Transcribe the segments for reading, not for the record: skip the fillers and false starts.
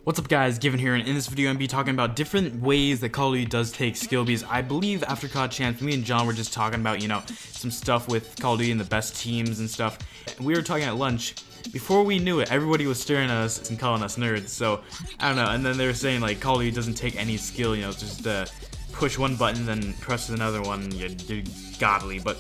What's up guys, Given here, and in this video I'm going to be talking about different ways that Call of Duty does take skill, because I believe after COD Champs, me and John were just talking about, some stuff with Call of Duty and the best teams and stuff. We were talking at lunch. Before we knew it, everybody was staring at us and calling us nerds, so, I don't know, and then they were saying, like, Call of Duty doesn't take any skill, just push one button, then press another one, you're godly, but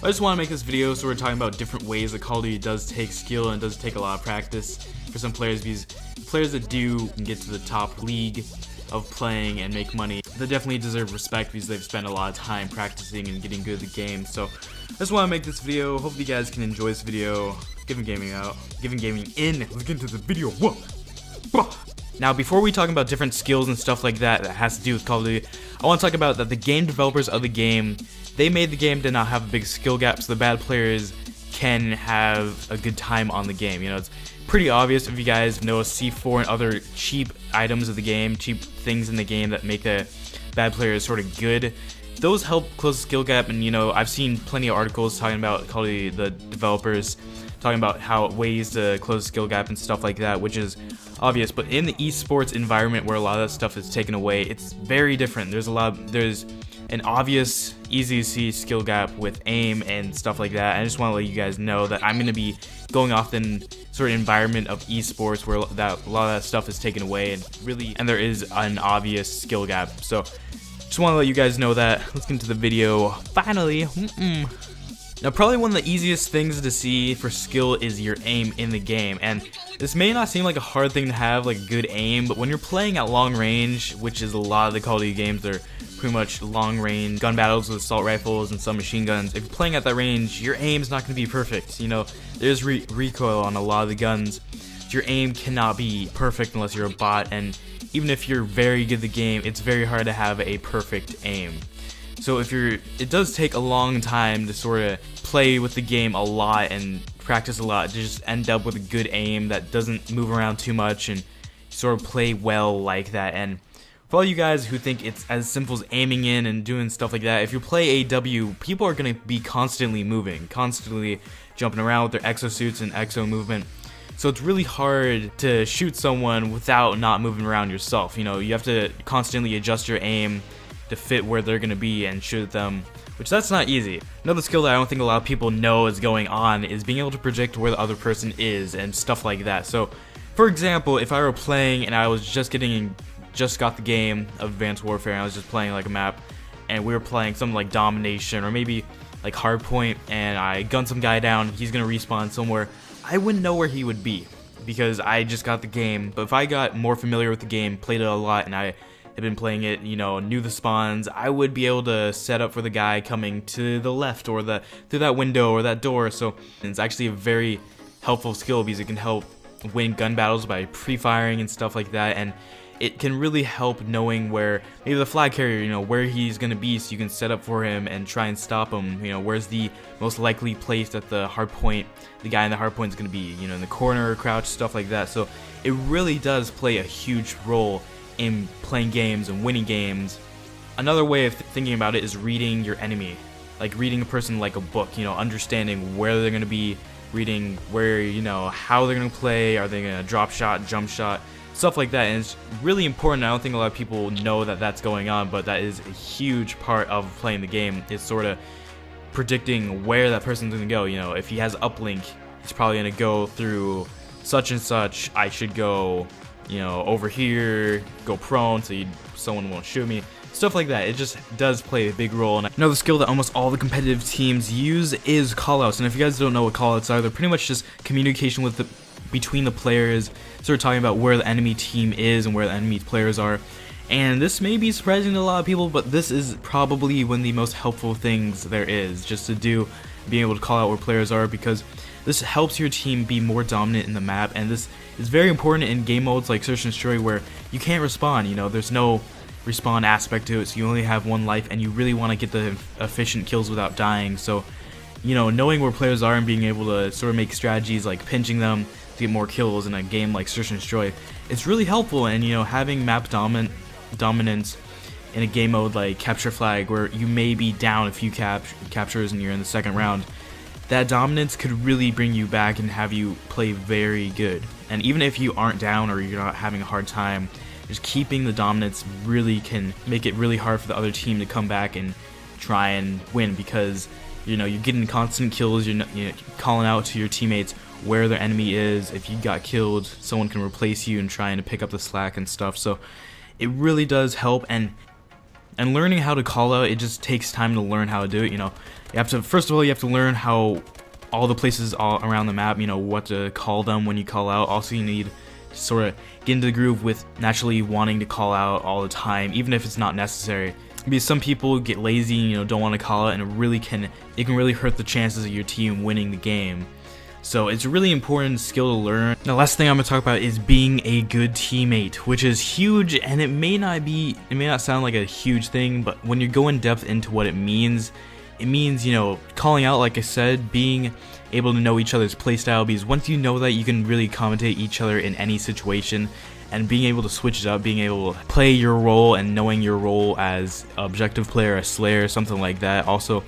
I just want to make this video so we're talking about different ways that Call of Duty does take skill and does take a lot of practice for some players, because players that do get to the top league of playing and make money, they definitely deserve respect because they've spent a lot of time practicing and getting good at the game. So I just want to make this video. Hopefully you guys can enjoy this video. GivenGaming out. GivenGaming in. Let's get into the video. Whoa. Now, before we talk about different skills and stuff like that that has to do with Call of Duty, I want to talk about that the game developers of the game, they made the game to not have a big skill gap, so the bad players can have a good time on the game. It's pretty obvious if you guys know C4 and other cheap items of the game, cheap things in the game that make the bad players sort of good. Those help close the skill gap, and I've seen plenty of articles talking about Call of Duty, the developers talking about how ways to close the skill gap and stuff like that, which is obvious. But in the esports environment where a lot of that stuff is taken away, it's very different. There's an obvious, easy to see skill gap with aim and stuff like that. I just want to let you guys know that I'm going to be going off in sort of environment of esports where a lot of that stuff is taken away, and there is an obvious skill gap. So just want to let you guys know that. Let's get into the video. Finally. Now, probably one of the easiest things to see for skill is your aim in the game, and this may not seem like a hard thing to have, like good aim, but when you're playing at long range, which is a lot of the Call of Duty games, they're pretty much long range gun battles with assault rifles and some machine guns. If you're playing at that range, your aim's not going to be perfect. There's recoil on a lot of the guns. Your aim cannot be perfect unless you're a bot, and even if you're very good at the game, it's very hard to have a perfect aim. So it does take a long time to sort of play with the game a lot and practice a lot to just end up with a good aim that doesn't move around too much and sort of play well like that. And for all you guys who think it's as simple as aiming in and doing stuff like that, if you play AW, people are going to be constantly moving, constantly jumping around with their exosuits and exo movement. So it's really hard to shoot someone without not moving around yourself. You have to constantly adjust your aim to fit where they're going to be and shoot them, which that's not easy. Another skill that I don't think a lot of people know is going on is being able to predict where the other person is and stuff like that. So for example, if I were playing and I was just got the game of Advanced Warfare and I was just playing like a map, and we were playing something like Domination or maybe like Hardpoint, and I gunned some guy down, he's gonna respawn somewhere, I wouldn't know where he would be because I just got the game. But if I got more familiar with the game, played it a lot, and I had been playing it, knew the spawns, I would be able to set up for the guy coming to the left or through that window or that door. So it's actually a very helpful skill because it can help win gun battles by pre-firing and stuff like that, and it can really help knowing where maybe the flag carrier, where he's gonna be, so you can set up for him and try and stop him. Where's the most likely place that the hard point, the guy in the hard point is gonna be, in the corner or crouch, stuff like that. So it really does play a huge role in playing games and winning games. Another way of thinking about it is reading your enemy, like reading a person like a book, understanding where they're gonna be, reading where, how they're gonna play, are they gonna drop shot, jump shot, stuff like that. And it's really important. I don't think a lot of people know that that's going on, but that is a huge part of playing the game. It's sort of predicting where that person's gonna go. If he has uplink, he's probably gonna go through such and such. I should go, over here, go prone so someone won't shoot me. Stuff like that. It just does play a big role. And another skill that almost all the competitive teams use is callouts. And if you guys don't know what callouts are, they're pretty much just communication between the players, sort of talking about where the enemy team is and where the enemy players are. And this may be surprising to a lot of people, but this is probably one of the most helpful things there is, just to do, being able to call out where players are, because this helps your team be more dominant in the map. And this is very important in game modes like Search and Destroy, where you can't respawn. There's no respawn aspect to it, so you only have one life, and you really want to get the efficient kills without dying. So knowing where players are and being able to sort of make strategies like pinching them to get more kills in a game like Search and Destroy, it's really helpful. And having map dominance in a game mode like Capture Flag, where you may be down a few captures and you're in the second round, that dominance could really bring you back and have you play very good. And even if you aren't down or you're not having a hard time, just keeping the dominance really can make it really hard for the other team to come back and try and win, because you're getting constant kills. You're calling out to your teammates where their enemy is. If you got killed, someone can replace you and trying to pick up the slack and stuff. So it really does help. And learning how to call out, it just takes time to learn how to do it. You have to, first of all, you have to learn how all the places all around the map, what to call them when you call out. Also, you need to sort of get into the groove with naturally wanting to call out all the time, even if it's not necessary. Because some people get lazy and don't want to call out, and it can really hurt the chances of your team winning the game. So it's a really important skill to learn. The last thing I'm going to talk about is being a good teammate, which is huge, and it may not sound like a huge thing, but when you go in depth into what it means, calling out, like I said, being able to know each other's playstyle, because once you know that, you can really commentate each other in any situation, and being able to switch it up, being able to play your role and knowing your role as objective player, a slayer, something like that. Also,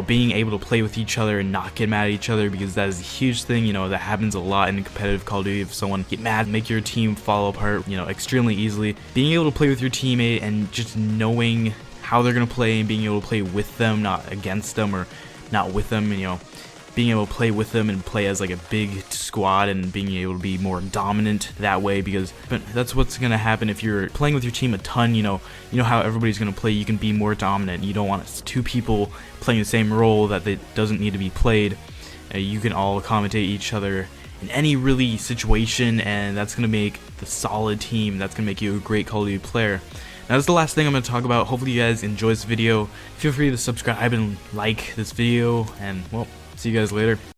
being able to play with each other and not get mad at each other, because that is a huge thing, that happens a lot in competitive Call of Duty. If someone get mad, make your team fall apart, extremely easily. Being able to play with your teammate and just knowing how they're going to play and being able to play with them, not against them or not with them, being able to play with them and play as like a big squad and being able to be more dominant that way, because that's what's going to happen if you're playing with your team a ton. You know how everybody's going to play. You can be more dominant. You don't want two people playing the same role that doesn't need to be played. You can all commentate each other in any really situation, and that's going to make the solid team. That's going to make you a great Call of Duty player. Now, that's the last thing I'm going to talk about. Hopefully you guys enjoy this video. Feel free to subscribe and like this video, and well, see you guys later.